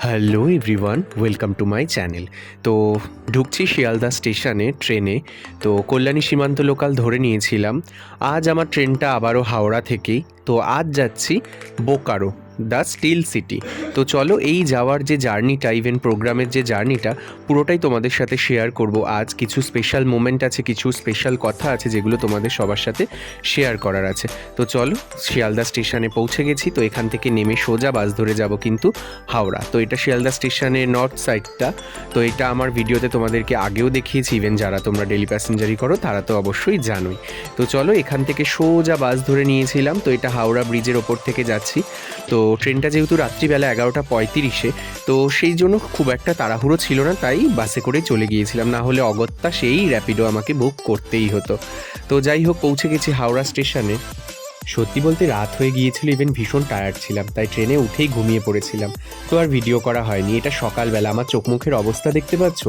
Hello everyone, welcome to my channel. তো ঢুকছি শিয়ালদা স্টেশনে ট্রেনে। তো কল্যাণী সীমান্ত লোকাল ধরে নিয়েছিলাম। আজ আমার ট্রেনটা আবারও হাওড়া থেকেই। তো আজ যাচ্ছি বোকারো, দ্য স্টিল সিটি। তো চলো এই যাওয়ার যে জার্নিটা, ইভেন প্রোগ্রামের যে জার্নিটা, পুরোটাই তোমাদের সাথে শেয়ার করব। আজ কিছু স্পেশাল মোমেন্ট আছে, কিছু স্পেশাল কথা আছে যেগুলো তোমাদের সবার সাথে শেয়ার করার আছে। তো চলো, শিয়ালদা স্টেশনে পৌঁছে গেছি। তো এখান থেকে নেমে সোজা বাস ধরে যাব কিন্তু হাওড়া। তো এটা শিয়ালদা স্টেশনের নর্থ সাইডটা। তো এটা আমার ভিডিওতে তোমাদেরকে আগেও দেখিয়েছি, ইভেন যারা তোমরা ডেলি প্যাসেঞ্জারি করো তারা তো অবশ্যই জানোই। তো চলো, এখান থেকে সোজা বাস ধরে নিয়েছিলাম। তো এটা হাওড়া ব্রিজের ওপর থেকে যাচ্ছি। তো ট্রেনটা যেহেতু রাত্রিবেলা 11:35, তো সেই জন্য খুব একটা তাড়াহুড়ো ছিল না, তাই বাসে করে চলে গিয়েছিলাম। না হলে অগত্যা সেই র্যাপিডো আমাকে বুক করতেই হতো। তো যাই হোক, পৌঁছে গেছি হাওড়া স্টেশনে। সত্যি বলতে রাত হয়ে গিয়েছিল, ইভেন ভীষণ টায়ার্ড ছিলাম, তাই ট্রেনে উঠেই ঘুমিয়ে পড়েছিলাম। তো আর ভিডিও করা হয়নি। এটা সকালবেলা, আমার চোখ মুখের অবস্থা দেখতে পাচ্ছ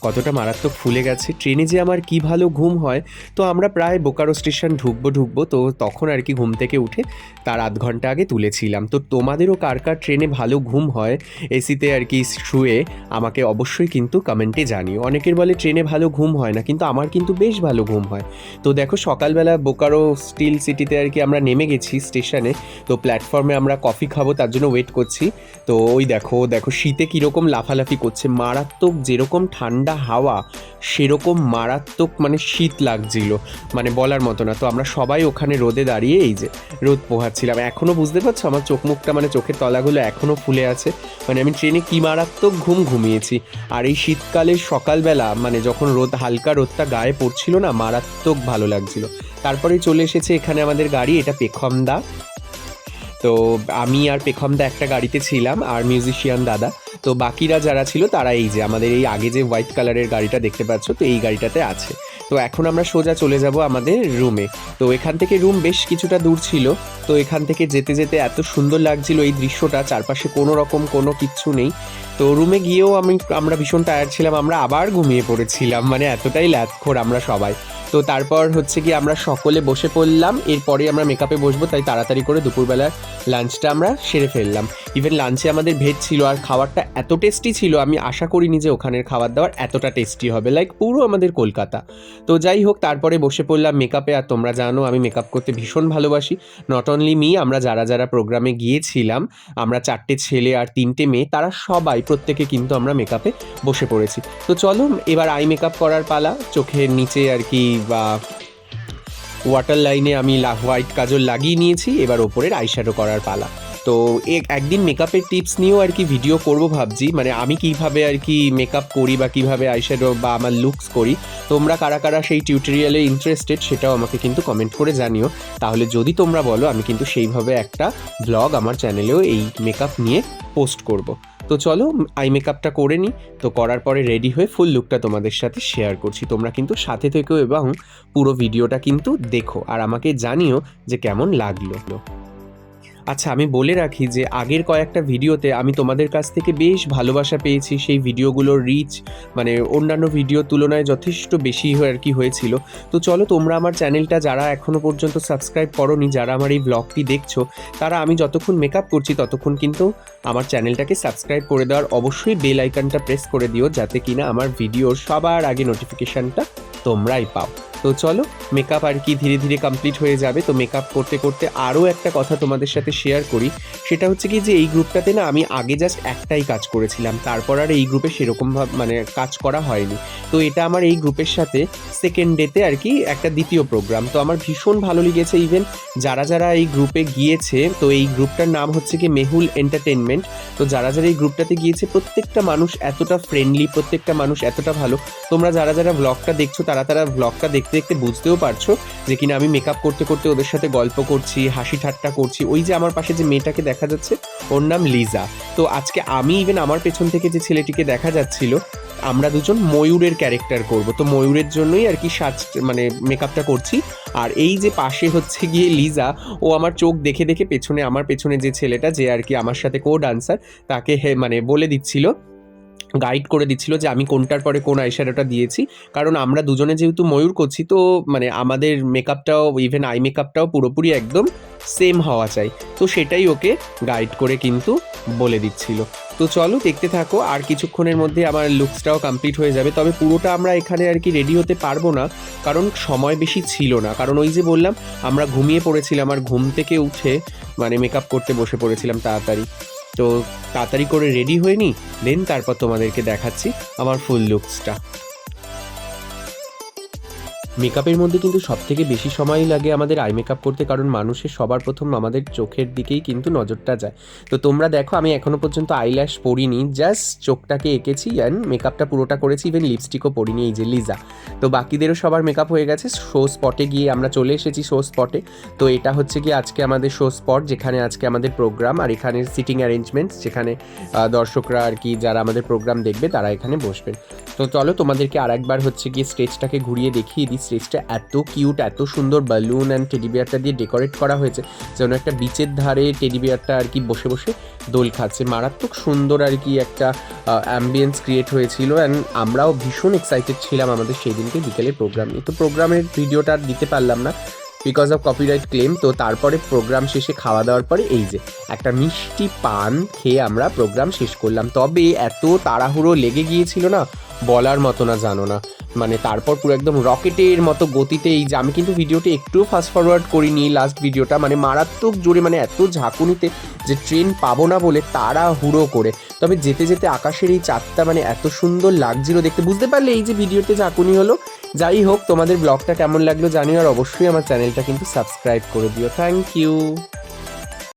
কতটা মারাত্মক ফুলে গেছে। ট্রেনে যে আমার কি ভালো ঘুম হয়। তো আমরা প্রায় বোকারো স্টেশন ঢুকবো, তো তখন আর কি ঘুম থেকে উঠে তার আধ ঘন্টা আগে তুলেছিলাম। তো তোমাদেরও কার কার ট্রেনে ভালো ঘুম হয় এসিতে আর কি শুয়ে, আমাকে অবশ্যই কিন্তু কমেন্টে জানিও। অনেকের বলে ট্রেনে ভালো ঘুম হয় না, কিন্তু আমার কিন্তু বেশ ভালো ঘুম হয়। তো দেখো, সকালবেলা বোকারো স্টিল সিটিতে আর কি আমরা নেমে গেছি স্টেশনে। তো প্ল্যাটফর্মে আমরা কফি খাবো, তার জন্য ওয়েট করছি। তো ওই দেখো দেখো শীতে কীরকম লাফালাফি করছে, মারাত্মক। যেরকম ঠান্ডা হাওয়া সেরকম মারাত্মক মানে শীত লাগছিল, মানে বলার মতো না। তো আমরা সবাই ওখানে রোদে দাঁড়িয়ে এই যে রোদ পোহাচ্ছিলাম। এখনও বুঝতে পারছো আমার চোখ মুখটা, মানে চোখের তলাগুলো এখনও ফুলে আছে। মানে আমি ট্রেনে কি মারাত্মক ঘুমিয়েছি। আর এই শীতকালের সকালবেলা, মানে যখন হালকা রোদটা গায়ে পড়ছিল না, মারাত্মক ভালো লাগছিল। তারপরে চলে এসেছে এখানে আমাদের গাড়ি, এটা পেখমদা। তো আমি আর পেখমদা একটা গাড়িতে ছিলাম, আর মিউজিশিয়ান দাদা। তো বাকিরা যারা ছিল তারা এই যে আমাদের এই আগে যে হোয়াইট কালারের গাড়িটা দেখতে পাচ্ছ, তো এই গাড়িটাতে আছে। তো এখন আমরা সোজা চলে যাব আমাদের রুমে। তো এখান থেকে রুম বেশ কিছুটা দূর ছিল। তো এখান থেকে যেতে যেতে এত সুন্দর লাগছিল এই দৃশ্যটা, চারপাশে কোনো রকম কোনো কিচ্ছু নেই। তো রুমে গিয়েও আমরা ভীষণ টায়ার্ড ছিলাম, আমরা আবার ঘুমিয়ে পড়েছিলাম, মানে এতটাই ল্যাথখোর আমরা সবাই। তো তারপর হচ্ছে কি আমরা সকলে বসে পড়লাম, এরপরে আমরা মেকআপে বসবো, তাই তাড়াতাড়ি করে দুপুরবেলার লাঞ্চটা আমরা সেরে ফেললাম। ইভেন লাঞ্চে আমাদের ভেজ ছিল, আর খাবারটা এত টেস্টি ছিল, আমি আশা করিনি যে ওখানের খাবার দাবার এতটা টেস্টি হবে, লাইক পুরো আমাদের কলকাতা। তো যাই হোক, তারপরে বসে পড়লাম মেকআপে। আর তোমরা জানো আমি মেকআপ করতে ভীষণ ভালোবাসি। নট অনলি মি, আমরা যারা যারা প্রোগ্রামে গিয়েছিলাম, আমরা 4টে ছেলে আর 3টে মেয়ে, তারা সবাই প্রত্যেকে কিন্তু আমরা মেকআপে বসে পড়েছি। তো চলো, এবার আই মেকআপ করার পালা। চোখের নিচে আর কি বা ওয়াটার লাইনে আমি হোয়াইট কাজল লাগিয়ে নিয়েছি, এবার ওপরের আইশ্যাডো করার পালা। তো একদিন মেকআপের টিপস নিয়েও আর কি ভিডিও করব ভাবছি, মানে আমি কিভাবে আর কি মেকআপ করি বা কিভাবে আইশ্যাডো বা আমার লুকস করি। তোমরা কারা কারা সেই টিউটোরিয়ালে ইন্টারেস্টেড সেটাও আমাকে কিন্তু কমেন্ট করে জানিও। তাহলে যদি তোমরা বলো, আমি কিন্তু সেইভাবে একটা ব্লগ আমার চ্যানেলেও এই মেকআপ নিয়ে পোস্ট করব। তো চলো আই মেকআপটা করে নিই। তো করার পরে রেডি হয়ে ফুল লুকটা তোমাদের সাথে শেয়ার করছি। তোমরা কিন্তু সাথে থেকেও এবং পুরো ভিডিওটা কিন্তু দেখো, আর আমাকে জানিও যে কেমন লাগলো। আচ্ছা, আমি বলে রাখি যে আগের কয়েকটা ভিডিওতে আমি তোমাদের কাছ থেকে বেশ ভালোবাসা পেয়েছি। সেই ভিডিওগুলোর রিচ মানে অন্যান্য ভিডিওর তুলনায় যথেষ্ট বেশি আর কি হয়েছিল। তো চলো, তোমরা আমার চ্যানেলটা যারা এখনও পর্যন্ত সাবস্ক্রাইব করোনি, যারা আমার এই ব্লগটি দেখছো, তারা আমি যতক্ষণ মেকআপ করছি ততক্ষণ কিন্তু আমার চ্যানেলটাকে সাবস্ক্রাইব করে দেওয়ার অবশ্যই বেল আইকনটা প্রেস করে দিও, যাতে কিনা আমার ভিডিওর সবার আগে নোটিফিকেশানটা তোমরাই পাও। তো চলো, মেকআপ আর কি ধীরে ধীরে কমপ্লিট হয়ে যাবে। তো মেকআপ করতে করতে আরও একটা কথা তোমাদের সাথে শেয়ার করি, সেটা হচ্ছে কি যে এই গ্রুপটাতে না আমি আগে জাস্ট একটাই কাজ করেছিলাম, তারপর আর এই গ্রুপে সেরকমভাবে মানে কাজ করা হয়নি। তো এটা আমার এই গ্রুপের সাথে সেকেন্ড ডেতে আর কি একটা দ্বিতীয় প্রোগ্রাম। তো আমার ভীষণ ভালো লেগেছে। ইভেন যারা যারা এই গ্রুপে গিয়েছে, তো এই গ্রুপটার নাম হচ্ছে কি মেহুল এন্টারটেনমেন্ট। তো যারা যারা এই গ্রুপটাতে গিয়েছে, প্রত্যেকটা মানুষ এতটা ফ্রেন্ডলি, প্রত্যেকটা মানুষ এতটা ভালো। তোমরা যারা যারা ব্লগটা দেখছো, তারা ব্লগটা দেখতে দেখতে বুঝতেও পারছো যে কিনা আমি মেকআপ করতে করতে ওদের সাথে গল্প করছি, হাসি ঠাট্টা করছি। ওই যে আমার পাশে যে মেয়েটাকে দেখা যাচ্ছে, ওর নাম লিজা। তো আজকে আমি ইভেন আমার পেছন থেকে যে ছেলেটিকে দেখা যাচ্ছিল, আমরা দুজন ময়ূরের ক্যারেক্টার করব। তো ময়ূরের জন্যই আর কি মানে মেকআপটা করছি। আর এই যে পাশে হচ্ছে গিয়ে লিজা, ও আমার চোখ দেখে দেখে পেছনে, আমার পেছনে যে ছেলেটা যে আর কি আমার সাথে কো ডান্সার, তাকে মানে বলে দিচ্ছিল গাইড করে দিচ্ছিল যে আমি কোনটার পরে কোন আইশ্যাডোটা দিয়েছি, কারণ আমরা দুজনে যেহেতু ময়ূর করছি, তো মানে আমাদের মেকআপটাও, ইভেন আই মেকআপটাও পুরোপুরি একদম সেম হওয়া চাই। তো সেটাই ওকে গাইড করে কিন্তু বলে দিচ্ছিল। তো চলো দেখতে থাকো, আর কিছুক্ষণের মধ্যে আমার লুকসটাও কমপ্লিট হয়ে যাবে। তবে পুরোটা আমরা এখানে আর কি রেডি হতে পারবো না, কারণ সময় বেশি ছিল না। কারণ ওই যে বললাম আমরা ঘুমিয়ে পড়েছিলাম, আর ঘুম থেকে উঠে মানে মেকআপ করতে বসে পড়েছিলাম তাড়াতাড়ি। তো তাড়াতাড়ি করে রেডি হয়ে নিই, দেন তারপর তোমাদেরকে দেখাচ্ছি আমার ফুল লুকসটা। মেকআপের মধ্যে কিন্তু সবথেকে বেশি সময়ই লাগে আমাদের আই মেকআপ করতে, কারণ মানুষের সবার প্রথম আমাদের চোখের দিকেই কিন্তু নজরটা যায়। তো তোমরা দেখো আমি এখনও পর্যন্ত আইল্যাশ পরিনি, জাস্ট চোখটাকে এঁকেছি অ্যান্ড মেকআপটা পুরোটা করেছি, ইভেন লিপস্টিকও পরিনি, এই যে লিজা। তো বাকিদেরও সবার মেকআপ হয়ে গেছে। শো স্পটে গিয়ে আমরা চলে এসেছি শো স্পটে। তো এটা হচ্ছে কি আজকে আমাদের শো স্পট, যেখানে আজকে আমাদের প্রোগ্রাম, আর এখানে সিটিং অ্যারেঞ্জমেন্টস, যেখানে দর্শকরা আর কি যারা আমাদের প্রোগ্রাম দেখবে তারা এখানে বসবেন। তো চলো তোমাদেরকে আর একবার হচ্ছে গিয়ে স্টেজটাকে ঘুরিয়ে দেখিয়ে দিই। স্টেজটা এত কিউট, এত সুন্দর বালুন অ্যান্ড টেডি বিয়ারটা দিয়ে ডেকোরেট করা হয়েছে, যেন একটা বিচের ধারে টেডি বিয়ারটা আর কি বসে বসে দোল খাচ্ছে। মারাত্মক সুন্দর আর কি একটা অ্যাম্বিয়েন্স ক্রিয়েট হয়েছিল, অ্যান্ড আমরাও ভীষণ এক্সাইটেড ছিলাম আমাদের সেই দিনকে বিকেলের প্রোগ্রাম নিয়ে। তো প্রোগ্রামের ভিডিওটা আর দিতে পারলাম না বিকজ অফ কপিরাইট ক্লেম। তো তারপরে প্রোগ্রাম শেষে খাওয়া দাওয়ার পরে এই যে একটা মিষ্টি পান খেয়ে আমরা প্রোগ্রাম শেষ করলাম। তবে এত তাড়াহুড়ো লেগে গিয়েছিল না, বলার মতো না, জানো না। মানে তারপর পুরো একদম রকেটের মতো গতিতে, এই যে আমি কিন্তু ভিডিওটা একটু ফাস্ট ফরওয়ার্ড করিনি লাস্ট ভিডিওটা, মানে মারাত্মক জোরে, মানে এত ঝাঁকুনিতে যে ট্রেন পাবো না বলে তাড়াহুড়ো করে। তবে যেতে যেতে আকাশের এই চাঁদটা মানে এত সুন্দর লাগছিল দেখতে, বুঝতে পারলে এই যে ভিডিওতে ঝাঁকুনি হলো। যাই হোক, তোমাদের ব্লগটা কেমন লাগলো জানিও, আর অবশ্যই আমার চ্যানেলটা কিন্তু সাবস্ক্রাইব করে দিও। Thank you.